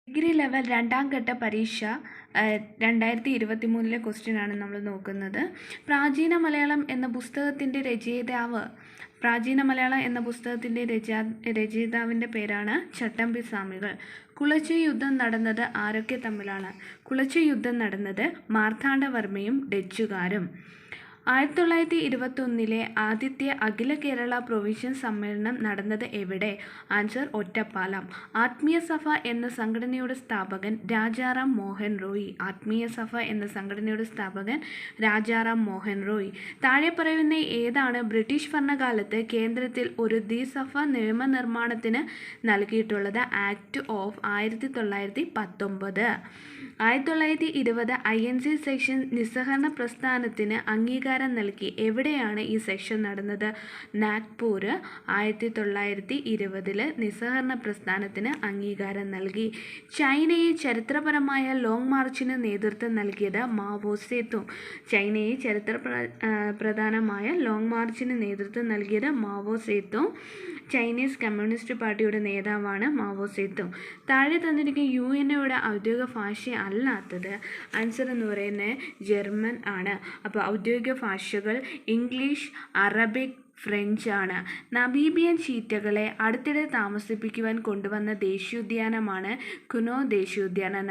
Degree level രണ്ടാം ഘട്ട പരീക്ഷ 2023 ക്വസ്റ്റ്യനാണ് നമ്മൾ നോക്കുന്നത്. പ്രാചീന മലയാളം എന്ന പുസ്തകത്തിൻ്റെ രചയിതാവിൻ്റെ പേരാണ് ചട്ടമ്പി സ്വാമികൾ. കുളച്ചി യുദ്ധം നടന്നത് ആരൊക്കെ തമ്മിലാണ്? കുളച്ചി യുദ്ധം നടന്നത് മാർത്താണ്ഡവർമ്മയും ഡച്ചുകാരും. 1921 ആദ്യത്തെ അഖില കേരള പ്രൊവിഷ്യൻ സമ്മേളനം നടന്നത് എവിടെ? ആൻസർ ഒറ്റപ്പാലം. ആത്മീയ സഭ എന്ന സംഘടനയുടെ സ്ഥാപകൻ രാജാറാം മോഹൻ റോയ്. താഴെ പറയുന്ന ഏതാണ് ബ്രിട്ടീഷ് ഭരണകാലത്ത് കേന്ദ്രത്തിൽ ഒരു ദ്വിസഭ നിയമനിർമ്മാണത്തിന് നൽകിയിട്ടുള്ളത്? Act of 1919. 1920 INC സെക്ഷൻ നിസ്സഹകരണ പ്രസ്ഥാനത്തിന് അംഗീകാരം നൽകി. എവിടെയാണ് ഈ സെക്ഷൻ നടന്നത്? നാഗ്പൂർ. 1920 നിസ്സഹകരണ പ്രസ്ഥാനത്തിന് അംഗീകാരം നൽകി. ചൈനയിൽ ചരിത്രപരമായ ലോങ് മാർച്ചിന് നേതൃത്വം നൽകിയത് മാവോ സേതുങ്. ചൈനീസ് കമ്മ്യൂണിസ്റ്റ് പാർട്ടിയുടെ നേതാവാണ് മാവോ സേതുങ്. താഴെ തന്നിരിക്കുന്ന UN-യുടെ ഔദ്യോഗിക ഭാഷ അല്ലാത്തത്? ആൻസർ എന്ന് പറയുന്നത് ജർമ്മൻ ആണ്. അപ്പോൾ ഔദ്യോഗിക ഭാഷകൾ ഇംഗ്ലീഷ്, അറബിക്, ഫ്രഞ്ച് ആണ്. നമീബിയൻ ചീറ്റകളെ അടുത്തിടെ താമസിപ്പിക്കുവാൻ കൊണ്ടുവന്ന ദേശീയോദ്യാനമാണ് കുനോ ദേശീയോദ്യാനം.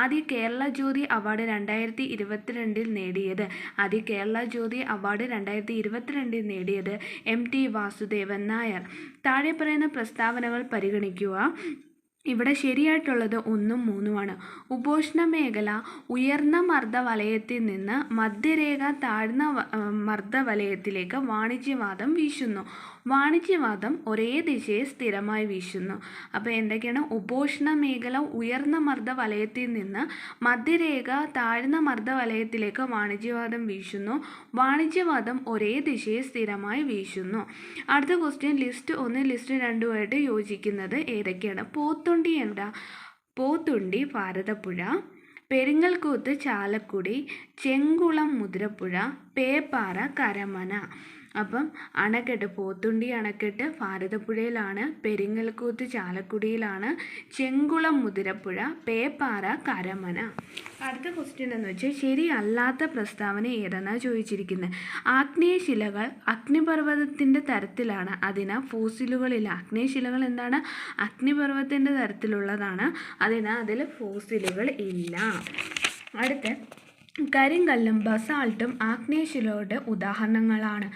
ആദ്യ കേരള ജ്യോതി അവാർഡ് 2022 നേടിയത് MT വാസുദേവൻ നായർ. താഴെ പറയുന്ന പ്രസ്താവനകൾ പരിഗണിക്കുക. ഇവിടെ ശരിയായിട്ടുള്ളത് 1ഉം 3ഉമാണ്. ഉപോഷ്ണ മേഖല ഉയർന്ന മർദ്ദവലയത്തിൽ നിന്ന് മധ്യരേഖ താഴ്ന്ന മർദ്ദവലയത്തിലേക്ക് വാണിജ്യവാദം വീശുന്നു. വാണിജ്യവാദം ഒരേ ദിശയിൽ സ്ഥിരമായി വീശുന്നു. അപ്പോൾ എന്തൊക്കെയാണ്? ഉപോഷ്ണ മേഖല ഉയർന്ന മർദ്ദവലയത്തിൽ നിന്ന് മധ്യരേഖ താഴ്ന്ന മർദ്ദവലയത്തിലേക്ക് വാണിജ്യവാദം വീശുന്നു. വാണിജ്യവാദം ഒരേ ദിശയിൽ സ്ഥിരമായി വീശുന്നു. അടുത്ത ക്വസ്റ്റ്യൻ ലിസ്റ്റ് 1 ലിസ്റ്റ് 2 യോജിക്കുന്നത് ഏതൊക്കെയാണ്? പോത്തുണ്ടി ഭാരതപ്പുഴ, പെരിങ്ങൽകുത്ത് ചാലക്കുടി, ചെങ്കുളം മുതിരപ്പുഴ, പേപ്പാറ കരമന. അപ്പം അണക്കെട്ട് പോത്തുണ്ടി അണക്കെട്ട് ഭാരതപ്പുഴയിലാണ്, പെരിങ്ങൽകുത്ത് ചാലക്കുടിയിലാണ്, ചെങ്കുളം മുതിരപ്പുഴ, പേപ്പാറ കരമന. അടുത്ത ക്വസ്റ്റ്യൻ എന്ന് വെച്ചാൽ ശരിയല്ലാത്ത പ്രസ്താവന ഏതെന്നാണ് ചോദിച്ചിരിക്കുന്നത്. ആഗ്നേയശിലകൾ അഗ്നിപർവ്വതത്തിൻ്റെ തരത്തിലാണ്, അതിനാൽ ഫോസിലുകളില്ല. ആഗ്നേയശിലകൾ എന്താണ്? അഗ്നിപർവ്വതത്തിൻ്റെ തരത്തിലുള്ളതാണ്, അതിനാൽ അതിൽ ഫോസിലുകൾ ഇല്ല. അടുത്ത കരിങ്കല്ലും ബസാൾട്ടും ആഗ്നേയശിലകളുടെ ഉദാഹരണങ്ങളാണ്.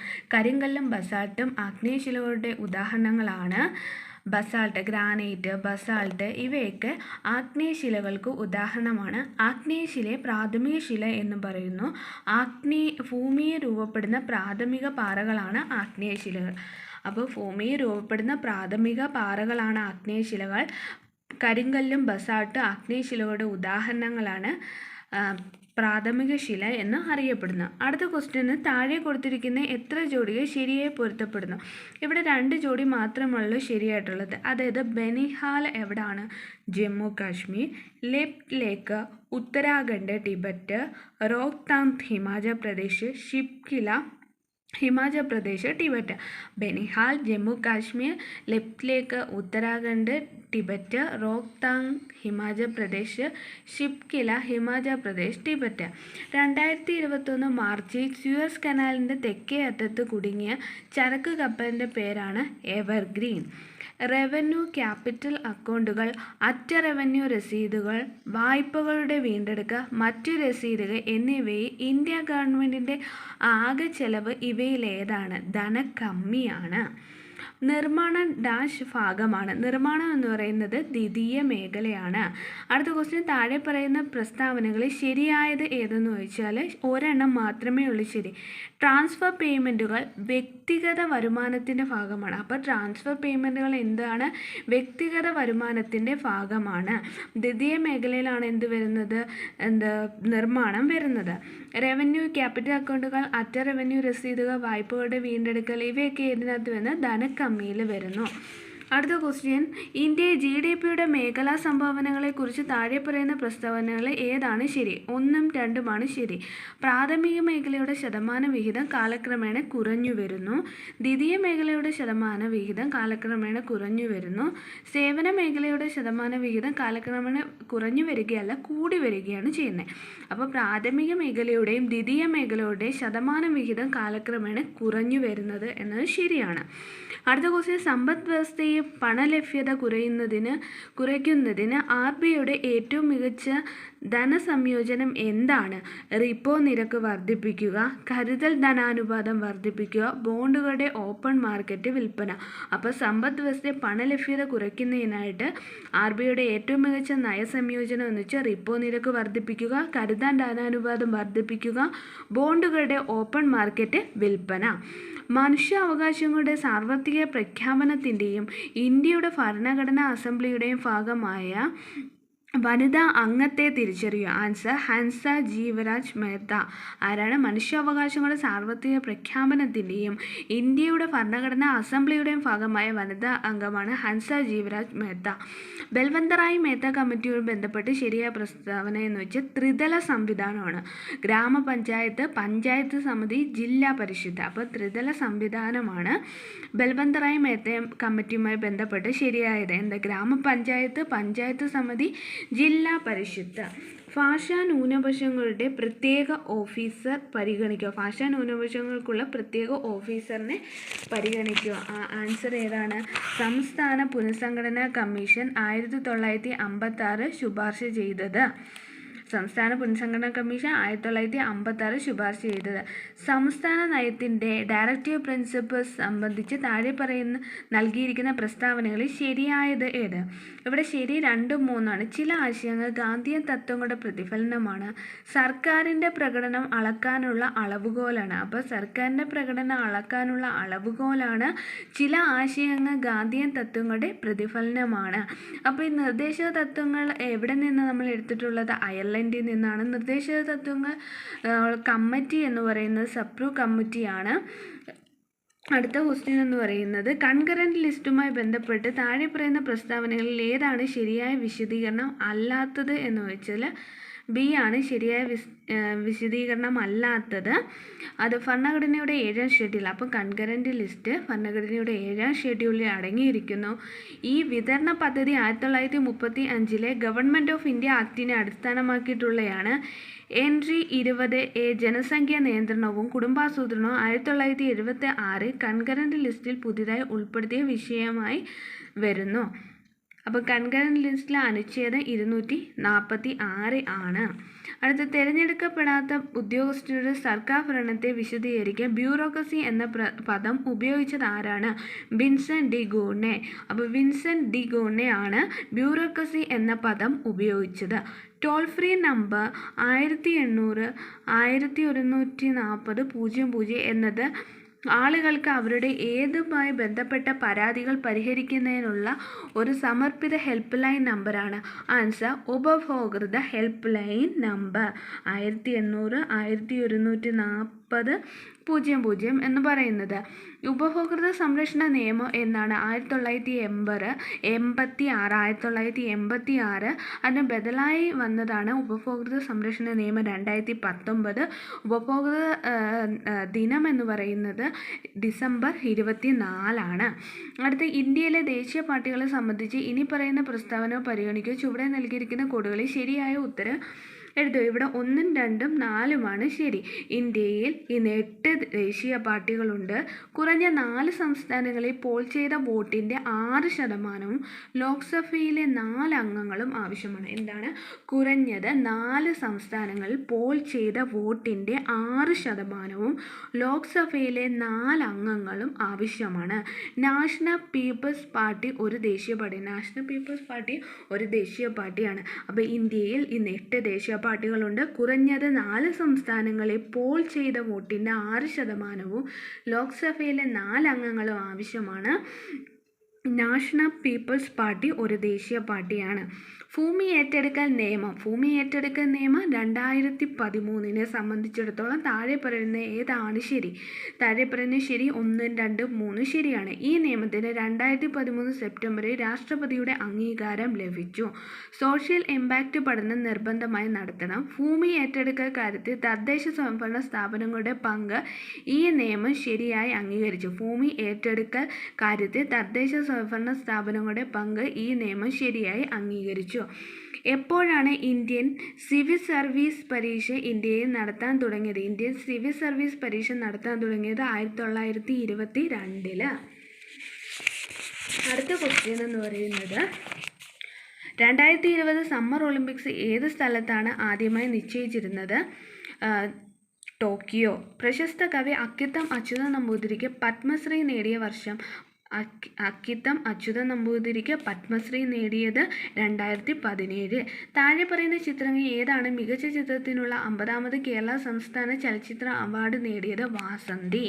ബസാൾട്ട്, ഗ്രാനൈറ്റ്, ബസാൾട്ട് ഇവയൊക്കെ ആഗ്നേയശിലകൾക്ക് ഉദാഹരണമാണ്. ആഗ്നേയശിലയെ പ്രാഥമിക ശില എന്ന് പറയുന്നു. ഭൂമിയിൽ രൂപപ്പെടുന്ന പ്രാഥമിക പാറകളാണ് ആഗ്നേയശിലകൾ. അപ്പോൾ ഭൂമിയിൽ രൂപപ്പെടുന്ന പ്രാഥമിക പാറകളാണ് ആഗ്നേയശിലകൾ. കരിങ്കല്ലും ബസാൾട്ടും ആഗ്നേയശിലകളുടെ ഉദാഹരണങ്ങളാണ്, പ്രാഥമിക ശില എന്ന് അറിയപ്പെടുന്നു. അടുത്ത ക്വസ്റ്റ്യന് താഴെ കൊടുത്തിരിക്കുന്ന എത്ര ജോഡികൾ ശരിയായി പൊരുത്തപ്പെടുന്നു? ഇവിടെ 2 ജോഡി മാത്രമുള്ളൂ ശരിയായിട്ടുള്ളത്. അതായത് ബനിഹാൽ എവിടാണ്? Jammu Kashmir, Lipulekh Uttarakhand Tibet, Rohtang Himachal Pradesh, Shipki La Himachal Pradesh Tibet. Banihal Jammu Kashmir, Lipulekh Uttarakhand Tibet, Rohtang Himachal Pradesh, Shipki La Himachal Pradesh Tibet. 2021 മാർച്ചിൽ സ്യൂയസ് കനാലിൻ്റെ തെക്കേ അറ്റത്ത് കുടുങ്ങിയ ചരക്ക് കപ്പലിൻ്റെ പേരാണ് എവർഗ്രീൻ. റവന്യൂ ക്യാപിറ്റൽ അക്കൗണ്ടുകൾ, അറ്റ റവന്യൂ രസീതുകൾ, വായ്പകളുടെ വീണ്ടെടുക്കൽ, മറ്റു രസീതുകൾ എന്നിവയിൽ ഇന്ത്യ ഗവൺമെൻറ്റിൻ്റെ ആകെ ചെലവ് ഇവയിലേതാണ്? ധനക്കമ്മിയാണ്. നിർമ്മാണം ഭാഗമാണ്. നിർമ്മാണം എന്ന് പറയുന്നത് ദ്വിതീയ മേഖലയാണ്. അടുത്ത ക്വസ്റ്റ്യൻ താഴെ പറയുന്ന പ്രസ്താവനകളിൽ ശരിയായത് ഏതെന്ന് ചോദിച്ചാൽ ഒരെണ്ണം മാത്രമേ ഉള്ളൂ ശരി. ട്രാൻസ്ഫർ പേയ്മെൻറ്റുകൾ വ്യക്തിഗത വരുമാനത്തിൻ്റെ ഭാഗമാണ്. അപ്പോൾ ട്രാൻസ്ഫർ പേയ്മെൻറ്റുകൾ എന്താണ്? വ്യക്തിഗത വരുമാനത്തിൻ്റെ ഭാഗമാണ്. ദ്വിതീയ മേഖലയിലാണ് എന്ത് വരുന്നത്? നിർമ്മാണം വരുന്നത്. റവന്യൂ ക്യാപിറ്റൽ അക്കൗണ്ടുകൾ, അറ്റ റവന്യൂ രസീതുകൾ, വായ്പകളുടെ വീണ്ടെടുക്കൽ ഇവയൊക്കെ ഇതിനകത്ത് വരുന്ന ധനക്കമ്മിയിൽ വരുന്നു. അടുത്ത ക്വസ്റ്റ്യൻ, ഇന്ത്യയെ GDPയുടെ മേഖലാ സംഭാവനകളെക്കുറിച്ച് താഴെ പറയുന്ന പ്രസ്താവനകളിൽ ഏതാണ് ശരി? 1ഉം 2ഉമാണ് ശരി. പ്രാഥമിക മേഖലയുടെ ശതമാന വിഹിതം കാലക്രമേണ കുറഞ്ഞു വരുന്നു. ദ്വിതീയ മേഖലയുടെ ശതമാന വിഹിതം കാലക്രമേണ കുറഞ്ഞു വരുന്നു. സേവന മേഖലയുടെ ശതമാന വിഹിതം കാലക്രമേണ കുറഞ്ഞു വരികയല്ല, കൂടി വരികയാണ് ചെയ്യുന്നത്. അപ്പോൾ പ്രാഥമിക മേഖലയുടെയും ദ്വിതീയ മേഖലയുടെയും ശതമാന വിഹിതം കാലക്രമേണ കുറഞ്ഞു വരുന്നത് എന്നത് ശരിയാണ്. അടുത്ത ക്വസ്റ്റ്യൻ, സമ്പദ് വ്യവസ്ഥയെ പണലഭ്യത കുറയ്ക്കുന്നതിന് RBIയുടെ ഏറ്റവും മികച്ച ധനസംയോജനം എന്താണ്? റിപ്പോ നിരക്ക് വർദ്ധിപ്പിക്കുക, കരുതൽ ധനാനുപാതം വർദ്ധിപ്പിക്കുക, ബോണ്ടുകളുടെ ഓപ്പൺ മാർക്കറ്റ് വിൽപ്പന. അപ്പോൾ സമ്പദ് വ്യവസ്ഥയെ പണലഭ്യത കുറയ്ക്കുന്നതിനായിട്ട് RBIയുടെ ഏറ്റവും മികച്ച നയസംയോജനം എന്ന് വെച്ചാൽ റിപ്പോ നിരക്ക് വർദ്ധിപ്പിക്കുക, കരുതൽ ധനാനുപാതം വർദ്ധിപ്പിക്കുക, ബോണ്ടുകളുടെ ഓപ്പൺ മാർക്കറ്റ് വിൽപ്പന. മനുഷ്യാവകാശങ്ങളുടെ സാർവത്രിക പ്രഖ്യാപനത്തിൻ്റെയും ഇന്ത്യയുടെ ഭരണഘടനാ അസംബ്ലിയുടെയും ഭാഗമായ വനിതാ അംഗത്തെ തിരിച്ചറിയുക. ആൻസർ ഹൻസ ജീവരാജ് മേത്ത. ആരാണ്? മനുഷ്യാവകാശങ്ങളുടെ സാർവത്രിക പ്രഖ്യാപനത്തിൻ്റെയും ഇന്ത്യയുടെ ഭരണഘടനാ അസംബ്ലിയുടെയും ഭാഗമായ വനിതാ അംഗമാണ് ഹൻസ ജീവരാജ് മേത്ത. ബൽവന്തറായ് മേത്ത കമ്മിറ്റിയോട് ബന്ധപ്പെട്ട് ശരിയായ പ്രസ്താവന എന്ന് വെച്ചാൽ ത്രിതല സംവിധാനമാണ്. ഗ്രാമപഞ്ചായത്ത്, പഞ്ചായത്ത് സമിതി, ജില്ലാ പരിഷത്ത്. അപ്പോൾ ത്രിതല സംവിധാനമാണ് ബൽവന്തറായ് മേത്ത കമ്മിറ്റിയുമായി ബന്ധപ്പെട്ട് ശരിയായത്. എന്താ? ഗ്രാമപഞ്ചായത്ത്, പഞ്ചായത്ത് സമിതി, ജില്ലാ പരിഷത്ത്. ഭാഷാ ന്യൂനപക്ഷങ്ങളുടെ പ്രത്യേക ഓഫീസർ പരിഗണിക്കുക. ഭാഷാ ന്യൂനപക്ഷങ്ങൾക്കുള്ള പ്രത്യേക ഓഫീസറിനെ പരിഗണിക്കുക. ആൻസർ ഏതാണ്? സംസ്ഥാന പുനഃസംഘടനാ കമ്മീഷൻ 1956 ശുപാർശ ചെയ്തത്. സംസ്ഥാന പുനഃസംഘടനാ കമ്മീഷൻ 1956 ശുപാർശ ചെയ്തത്. സംസ്ഥാന നയത്തിൻ്റെ ഡയറക്റ്റീവ് പ്രിൻസിപ്പിൾസ് സംബന്ധിച്ച് താഴെ നൽകിയിരിക്കുന്ന പ്രസ്താവനകളിൽ ശരിയായത് ഏത്? ഇവിടെ ശരി 2ഉം 3ഉമാണ്. ചില ആശയങ്ങൾ ഗാന്ധിയൻ തത്വങ്ങളുടെ പ്രതിഫലനമാണ്. സർക്കാരിൻ്റെ പ്രകടനം അളക്കാനുള്ള അളവുകോലാണ്. അപ്പോൾ സർക്കാരിൻ്റെ പ്രകടനം അളക്കാനുള്ള അളവുകോലാണ്. ചില ആശയങ്ങൾ ഗാന്ധിയൻ തത്വങ്ങളുടെ പ്രതിഫലനമാണ്. അപ്പോൾ ഈ നിർദ്ദേശക തത്വങ്ങൾ എവിടെ നിന്ന് നമ്മൾ എടുത്തിട്ടുള്ളത്? അയർലൻഡിൽ നിന്നാണ്. നിർദ്ദേശക തത്വങ്ങൾ കമ്മിറ്റി എന്ന് പറയുന്നത് സപ്രൂ കമ്മിറ്റിയാണ്. അടുത്ത ക്വസ്റ്റ്യൻ എന്ന് പറയുന്നത്, കൺകറൻറ്റ് ലിസ്റ്റുമായി ബന്ധപ്പെട്ട് താഴെ പറയുന്ന പ്രസ്താവനകളിൽ ഏതാണ് ശരിയായ വിശദീകരണം അല്ലാത്തത് എന്ന് വെച്ചാൽ ബി ആണ് ശരിയായ വിശദീകരണം അല്ലാത്തത്. അത് ഭരണഘടനയുടെ 7ാം ഷെഡ്യൂൾ. അപ്പോൾ കൺകറൻറ്റ് ലിസ്റ്റ് ഭരണഘടനയുടെ 7ാം ഷെഡ്യൂളിൽ അടങ്ങിയിരിക്കുന്നു. ഈ വിതരണ പദ്ധതി 1935 ഗവൺമെൻറ് ഓഫ് ഇന്ത്യ ആക്ടിനെ അടിസ്ഥാനമാക്കിയിട്ടുള്ളതാണ്. എൻട്രി 20A ജനസംഖ്യാ നിയന്ത്രണവും കുടുംബാസൂത്രണവും 1976 കൺകറൻറ്റ് ലിസ്റ്റിൽ പുതിയതായി ഉൾപ്പെടുത്തിയ വിഷയമായി വരുന്നു. അപ്പോൾ കൺകറൻറ്റ് ലിസ്റ്റിലെ അനുച്ഛേദം 246 ആണ്. അടുത്ത, തിരഞ്ഞെടുക്കപ്പെടാത്ത ഉദ്യോഗസ്ഥരുടെ സർക്കാർ ഭരണത്തെ വിശദീകരിക്കാൻ ബ്യൂറോക്രസി എന്ന പദം ഉപയോഗിച്ചത് ആരാണ്? Vincent de Gournay. അപ്പോൾ വിൻസെൻ്റ് ഡി ഗൂർണെ ആണ് ബ്യൂറോക്രസി എന്ന പദം ഉപയോഗിച്ചത്. ടോൾ ഫ്രീ നമ്പർ 1800 1140 00 എന്നത് ആളുകൾക്ക് അവരുടെ ഏതുമായി ബന്ധപ്പെട്ട പരാതികൾ പരിഹരിക്കുന്നതിനുള്ള ഒരു സമർപ്പിത ഹെൽപ്പ് ലൈൻ നമ്പറാണ്. ആൻസർ ഉപഭോക്തൃ ഹെൽപ്പ് ലൈൻ നമ്പർ 1800 1140 00 എന്ന് പറയുന്നത്. ഉപഭോക്തൃ സംരക്ഷണ നിയമം എന്നാണ് 1986 അതിന് ബദലായി വന്നതാണ് ഉപഭോക്തൃ സംരക്ഷണ നിയമം 2019. ഉപഭോക്തൃ ദിനം എന്ന് പറയുന്നത് ഡിസംബർ 24 അടുത്ത, ഇന്ത്യയിലെ ദേശീയ പാർട്ടികളെ സംബന്ധിച്ച് ഇനി പറയുന്ന പ്രസ്താവന പരിഗണിക്കുക. ചുവടെ നൽകിയിരിക്കുന്ന കോഡുകളിൽ ശരിയായ ഉത്തരം എഴുതുക. ഇവിടെ 1ഉം 2ഉം 4ഉമാണ് ശരി. ഇന്ത്യയിൽ ഇന്ന് 8 ദേശീയ പാർട്ടികളുണ്ട്. കുറഞ്ഞ 4 സംസ്ഥാനങ്ങളിൽ പോൾ ചെയ്ത വോട്ടിൻ്റെ 6% ലോക്സഭയിലെ 4 അംഗങ്ങളും ആവശ്യമാണ്. എന്താണ്? കുറഞ്ഞത് 4 സംസ്ഥാനങ്ങളിൽ പോൾ ചെയ്ത വോട്ടിൻ്റെ 6% ലോക്സഭയിലെ 4 അംഗങ്ങളും ആവശ്യമാണ്. നാഷണൽ പീപ്പിൾസ് പാർട്ടി ഒരു ദേശീയ പാർട്ടി. നാഷണൽ പീപ്പിൾസ് പാർട്ടി ഒരു ദേശീയ പാർട്ടിയാണ്. അപ്പോൾ ഇന്ത്യയിൽ ഇന്ന് 8 ദേശീയ പാർട്ടികളുണ്ട്. കുറഞ്ഞത് 4 സംസ്ഥാനങ്ങളിൽ പോൾ ചെയ്ത വോട്ടിൻ്റെ 6% ലോക്സഭയിലെ 4 അംഗങ്ങളും ആവശ്യമാണ്. നാഷണൽ പീപ്പിൾസ് പാർട്ടി ഒരു ദേശീയ പാർട്ടിയാണ്. ഭൂമി ഏറ്റെടുക്കൽ നിയമം 2013 സംബന്ധിച്ചിടത്തോളം താഴെ പറയുന്ന ഏതാണ് ശരി? താഴെ പറയുന്ന ശരി 1, 2, 3 ശരിയാണ്. ഈ നിയമത്തിന് 2013 സെപ്റ്റംബറിൽ രാഷ്ട്രപതിയുടെ അംഗീകാരം ലഭിച്ചു. സോഷ്യൽ ഇമ്പാക്റ്റ് പഠനം നിർബന്ധമായി നടത്തണം. ഭൂമി ഏറ്റെടുക്കൽ കാര്യത്തിൽ തദ്ദേശ സ്വയംഭരണ സ്ഥാപനങ്ങളുടെ പങ്ക് ഈ നിയമം ശരിയായി അംഗീകരിച്ചു. ഭൂമി ഏറ്റെടുക്കൽ കാര്യത്തിൽ തദ്ദേശ സ്വയംഭരണ സ്ഥാപനങ്ങളുടെ പങ്ക് ഈ നിയമം ശരിയായി അംഗീകരിച്ചു. എപ്പോഴാണ് ഇന്ത്യൻ സിവിൽ സർവീസ് പരീക്ഷ ഇന്ത്യയിൽ നടത്താൻ തുടങ്ങിയത്? ഇന്ത്യൻ സിവിൽ സർവീസ് പരീക്ഷ നടത്താൻ തുടങ്ങിയത് 1922. അടുത്ത ക്വസ്റ്റ്യൻ എന്ന് പറയുന്നത് 2020 സമ്മർ ഒളിമ്പിക്സ് ഏത് സ്ഥലത്താണ് ആദ്യമായി നിശ്ചയിച്ചിരുന്നത്? ടോക്കിയോ. പ്രശസ്ത കവി അക്കിത്തം അച്യുതൻ നമ്പൂതിരിക്ക് പത്മശ്രീ നേടിയ വർഷം? അക്കിത്തം അച്യുതൻ നമ്പൂതിരിക്ക് പത്മശ്രീ നേടിയത് 2017. താഴെ പറയുന്ന ചിത്രങ്ങൾ ഏതാണ് മികച്ച ചിത്രത്തിനുള്ള 50ാമത് കേരള സംസ്ഥാന ചലച്ചിത്ര അവാർഡ് നേടിയത്? വാസന്തി.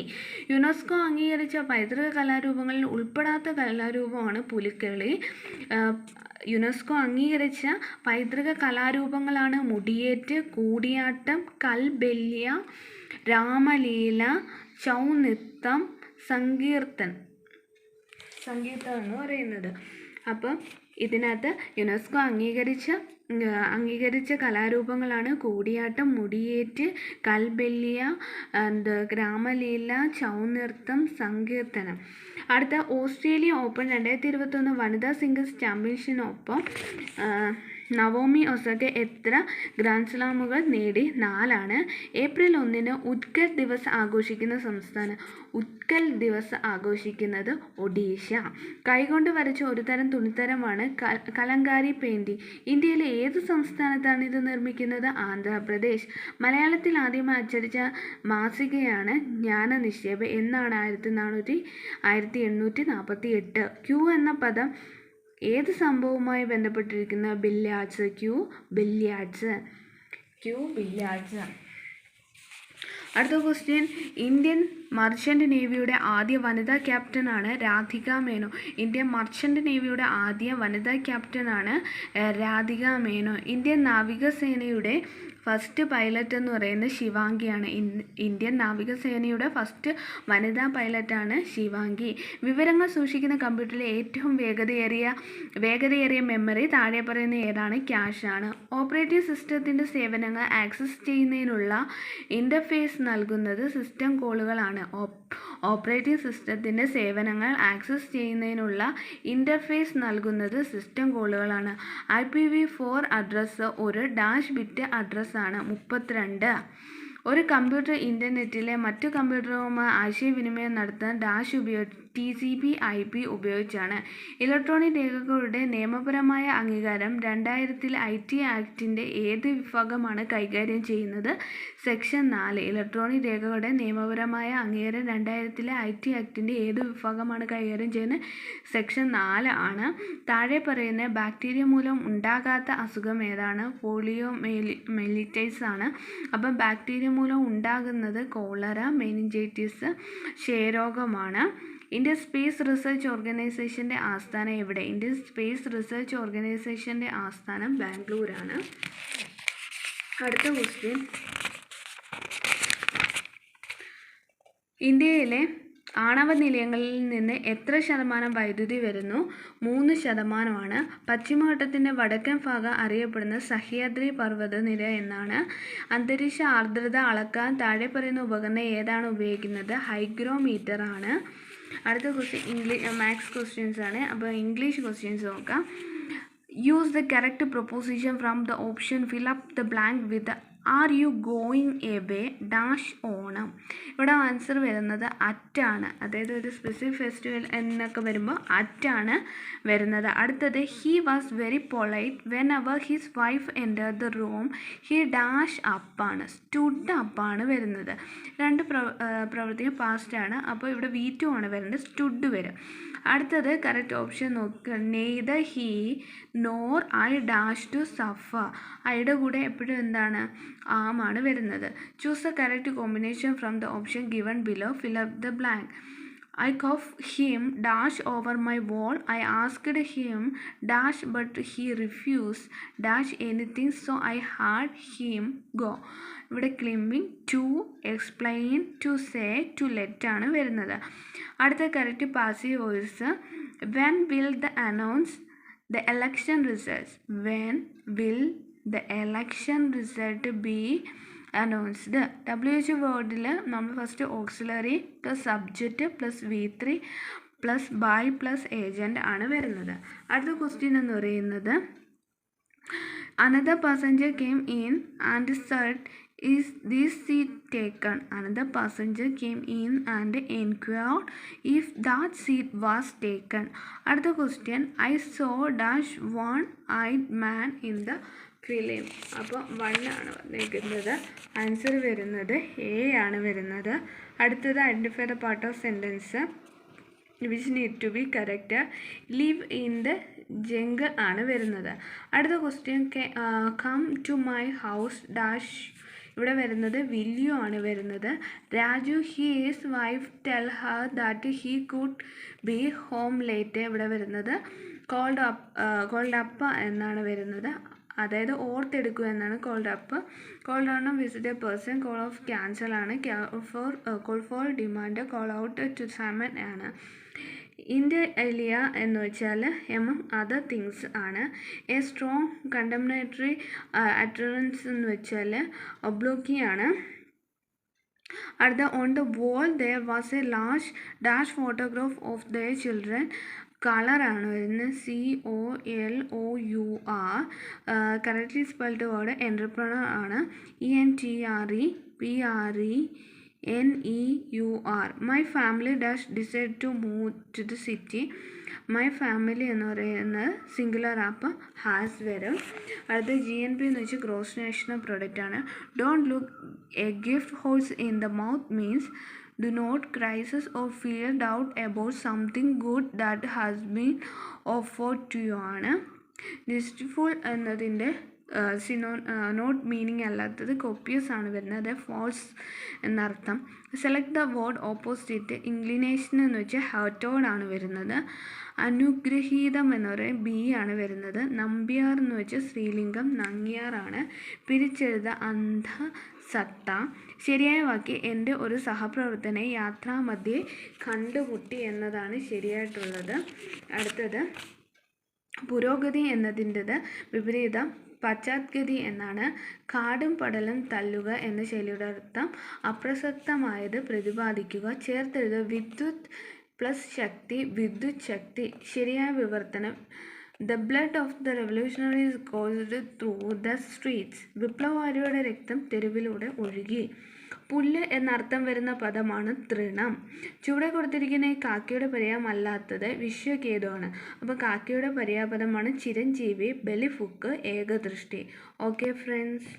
യുനെസ്കോ അംഗീകരിച്ച പൈതൃക കലാരൂപങ്ങളിൽ ഉൾപ്പെടാത്ത കലാരൂപമാണ് പുലിക്കളി. യുനെസ്കോ അംഗീകരിച്ച പൈതൃക കലാരൂപങ്ങളാണ് മുടിയേറ്റ്, കൂടിയാട്ടം, കൽബല്യ, രാമലീല, ചൗനൃത്തം, സങ്കീർത്തനം എന്ന് പറയുന്നത്. അപ്പം ഇതിനകത്ത് യുനെസ്കോ അംഗീകരിച്ച കലാരൂപങ്ങളാണ് കൂടിയാട്ടം, മുടിയേറ്റ്, കൽബല്യ, രാമലീല, ചൗനൃത്തം, സങ്കീർത്തനം. അടുത്ത ഓസ്ട്രേലിയ ഓപ്പൺ 2021 വനിതാ സിംഗിൾസ് ചാമ്പ്യൻഷിപ്പിനൊപ്പം നവോമി ഒസാക എത്ര ഗ്രാൻഡ് സ്ലാമുകൾ നേടി? 4. ഏപ്രിൽ 1 ഉത്കൽ ദിവസ് ആഘോഷിക്കുന്ന സംസ്ഥാനം? ഉത്കൽ ദിവസ് ആഘോഷിക്കുന്നത് ഒഡീഷ. കൈകൊണ്ട് വരച്ച ഒരു തരം തുണിത്തരമാണ് കലങ്കാരി പെയിൻറ്റിംഗ്. ഇന്ത്യയിലെ ഏത് സംസ്ഥാനത്താണ് ഇത് നിർമ്മിക്കുന്നത്? ആന്ധ്രാപ്രദേശ്. മലയാളത്തിൽ ആദ്യമായി അച്ചടിച്ച മാസികയാണ് ജ്ഞാനനിക്ഷേപം. എന്നാണ്? 1848. ക്യൂ എന്ന പദം ഏത് സംഭവവുമായി ബന്ധപ്പെട്ടിരിക്കുന്ന? ബില്യാർഡ്സ്. Cue billiards. അടുത്ത ക്വസ്റ്റ്യൻ ഇന്ത്യൻ മർച്ചൻ്റ് നേവിയുടെ ആദ്യ വനിതാ ക്യാപ്റ്റനാണ് രാധിക മേനോൻ. ഇന്ത്യൻ മർച്ചൻ്റ് നേവിയുടെ ആദ്യ വനിതാ ക്യാപ്റ്റനാണ് രാധിക മേനോൻ. ഇന്ത്യൻ നാവികസേനയുടെ ഫസ്റ്റ് പൈലറ്റ് എന്ന് പറയുന്നത് ശിവാംഗിയാണ്. ഇന്ത്യൻ നാവികസേനയുടെ ഫസ്റ്റ് വനിതാ പൈലറ്റാണ് ശിവാംഗി. വിവരങ്ങൾ സൂക്ഷിക്കുന്ന കമ്പ്യൂട്ടറിലെ ഏറ്റവും വേഗതയേറിയ മെമ്മറി താഴെ പറയുന്ന ഏതാണ്? ക്യാഷാണ്. ഓപ്പറേറ്റിംഗ് സിസ്റ്റത്തിൻ്റെ സേവനങ്ങൾ ആക്സസ് ചെയ്യുന്നതിനുള്ള ഇൻ്റർഫേസ് നൽകുന്നത് സിസ്റ്റം കോളുകളാണ്. ഓപ്പറേറ്റിംഗ് സിസ്റ്റത്തിൻ്റെ സേവനങ്ങൾ ആക്സസ് ചെയ്യുന്നതിനുള്ള ഇൻ്റർഫേസ് നൽകുന്നത് സിസ്റ്റം കോളുകളാണ്. IPv4 അഡ്രസ്സ് ഒരു ഡാഷ് ബിറ്റ് അഡ്രസ്സാണ് 32. ഒരു കമ്പ്യൂട്ടർ ഇൻ്റർനെറ്റിലെ മറ്റു കമ്പ്യൂട്ടറുകളുമായി ആശയവിനിമയം നടത്താൻ ഡാഷ് TCP/IP ഉപയോഗിച്ചാണ്. ഇലക്ട്രോണിക് രേഖകളുടെ നിയമപരമായ അംഗീകാരം 2000 IT ആക്ടിൻ്റെ ഏത് വിഭാഗമാണ് കൈകാര്യം ചെയ്യുന്നത്? സെക്ഷൻ 4. ഇലക്ട്രോണിക് രേഖകളുടെ നിയമപരമായ അംഗീകാരം 2000 IT ആക്ടിൻ്റെ ഏത് വിഭാഗമാണ് കൈകാര്യം ചെയ്യുന്നത്? സെക്ഷൻ 4 ആണ്. താഴെ പറയുന്ന ബാക്ടീരിയ മൂലം ഉണ്ടാകാത്ത അസുഖം ഏതാണ്? പോളിയോമെലിറ്റൈസ് ആണ്. അപ്പം ബാക്ടീരിയ മൂലം ഉണ്ടാകുന്നത് കോളറ, മെനിഞ്ചൈറ്റിസ്, ക്ഷയരോഗമാണ്. ഇന്ത്യൻ സ്പേസ് റിസർച്ച് ഓർഗനൈസേഷൻ്റെ ആസ്ഥാനം എവിടെ? ഇന്ത്യൻ സ്പേസ് റിസർച്ച് ഓർഗനൈസേഷൻ്റെ ആസ്ഥാനം ബാംഗ്ലൂരാണ്. അടുത്ത ക്വസ്റ്റ്യൻ ഇന്ത്യയിലെ ആണവ നിലയങ്ങളിൽ നിന്ന് എത്ര ശതമാനം വൈദ്യുതി വരുന്നു? 3%. പശ്ചിമഘട്ടത്തിൻ്റെ വടക്കൻ ഭാഗം അറിയപ്പെടുന്ന സഹ്യാദ്രി പർവ്വതനിര എന്നാണ്. അന്തരീക്ഷ ആർദ്രത അളക്കാൻ താഴെ പറയുന്ന ഉപകരണം ഏതാണ് ഉപയോഗിക്കുന്നത്? ഹൈഗ്രോമീറ്റർ ആണ്. അടുത്ത ക്വസ്റ്റ്യൻ മാത്സ് ക്വസ്റ്റ്യൻസ് ആണ്. അപ്പോൾ ഇംഗ്ലീഷ് ക്വസ്റ്റ്യൻസ് നോക്കാം. Use the correct proposition from the option. Fill up the blank with are you going away dash Onam. ഇവിടെ ആൻസർ വരുന്നത് അറ്റാണ്. അതായത് ഒരു സ്പെസിഫിക് ഫെസ്റ്റിവൽ എന്നൊക്കെ വരുമ്പോൾ അറ്റാണ് വരുന്നത്. അടുത്തത് he was very polite when അവർ his wife enter the room. He dash അപ്പാണ്. സ്റ്റുഡ് അപ്പാണ് വരുന്നത്. രണ്ട് പ്രവൃത്തിയും പാസ്റ്റാണ്. അപ്പോൾ ഇവിടെ V2 ആണ് വരുന്നത്. സ്റ്റുഡ് വരും. അടുത്തത് കറക്റ്റ് ഓപ്ഷൻ നോക്കുക. Neither he nor I dash to suffer. ഐയുടെ കൂടെ എപ്പോഴും എന്താണ്? ആമാണ് വരുന്നത്. Choose the correct combination from the option given below. Fill up the blank. I cuffed him dash over my wall. I asked him dash but he refused dash anything, so I had him go. ഇവിടെ climbing, to, explain, to say, to let ആണ് വരുന്നത്. അടുത്ത correct passive voice. When will the announce the election results? When will the election result be announced? WH വേർഡിൽ നമ്മൾ first auxiliary plus subject plus V3 plus by plus agent ആണ് വരുന്നത്. അടുത്ത question എന്ന് പറയുന്നത് another passenger came in and said, is this seat taken? Another passenger came in and inquired if that seat was taken. അടുത്ത question I saw dash one-eyed man in the film. അപ്പോൾ 1 ആണ് വന്നിരിക്കുന്നത്. Answer വരുന്നത് A ആണ് വരുന്നത്. അടുത്തത് identify the part of sentence which need to be correct. Live in the jungle ആണ് വരുന്നത്. അടുത്ത question come to my house dash. ഇവിടെ വരുന്നത് വില്യു ആണ് വരുന്നത്. Raju his wife tell her that he could be home late. ഇവിടെ വരുന്നത് called up എന്നാണ് വരുന്നത്. അതായത് ഓർത്തെടുക്കുക എന്നാണ് called up. Called on visit a person. Call off cancel ആണ്. Call for demand. Call out to someone ആണ്. ഇൻ്റെ എലിയ എന്ന് വെച്ചാൽ അതർ തിങ്സ് ആണ്. എ സ്ട്രോങ് കണ്ടംനേറ്ററി അറ്ററൻസ് എന്ന് വെച്ചാൽ ഒബ്ലോക്കി ആണ്. അടുത്ത on the wall there was a large dash photograph of the children. കളറാണ് വരുന്നത്. COLOUR. Correctly spelled word entrepreneur ആണ്. ENTREPRENEUR. My family dash decide to move to the city. My family എന്ന് പറയുന്നത് singular app has വരും. അടുത്ത GNP എന്ന് വെച്ചാൽ gross national product ആണ്. Don't look a gift horse in the mouth means do not crisis or feel doubt about something good that has been offered to you ആണ്. ഡിസ്റ്റിഫുൾ എന്നതിൻ്റെ not meaning അല്ലാത്തത് copious ആണ് വരുന്നത്. False എന്നർത്ഥം. Select the word opposite. Inclination എന്ന് വെച്ചാൽ ഹേർട്ടോഡ് ആണ് വരുന്നത്. അനുഗ്രഹീതം എന്ന് പറയുന്നത് ബി ആണ് വരുന്നത്. നമ്പ്യാർ എന്ന് വെച്ചാൽ സ്ത്രീലിംഗം നങ്ങ്യാർ ആണ്. പിരിച്ചെഴുത അന്ധ സത്ത. ശരിയായ വാക്ക് എൻ്റെ ഒരു സഹപ്രവർത്തനെ യാത്രാമധ്യേ കണ്ടുമുട്ടി എന്നതാണ് ശരിയായിട്ടുള്ളത്. അടുത്തത് പുരോഗതി എന്നതിൻ്റെത് വിപരീതം പശ്ചാത്ഗതി എന്നാണ്. കാടും പടലും തല്ലുക എന്ന ശൈലിയുടെ അർത്ഥം അപ്രസക്തമായത് പ്രതിപാദിക്കുക. ചേർത്തെഴുതുക. വിദ്യുത് പ്ലസ് ശക്തി വിദ്യുത് ശക്തി. ശരിയായ വിവർത്തനം. The blood of the revolutionaries coursed through the streets. വിപ്ലവകാരിയുടെ രക്തം തെരുവിലൂടെ ഒഴുകി. പുല്ല് എന്നർത്ഥം വരുന്ന പദമാണ് തൃണം. ചുവടെ കൊടുത്തിരിക്കുന്ന ഈ കാക്കയുടെ പര്യായമല്ലാത്തത് വിശ്വകേതുവാണ്. അപ്പോൾ കാക്കയുടെ പര്യായപദമാണ് ചിരഞ്ജീവി, ബലിഫുക്ക്, ഏകദൃഷ്ടി. Okay friends.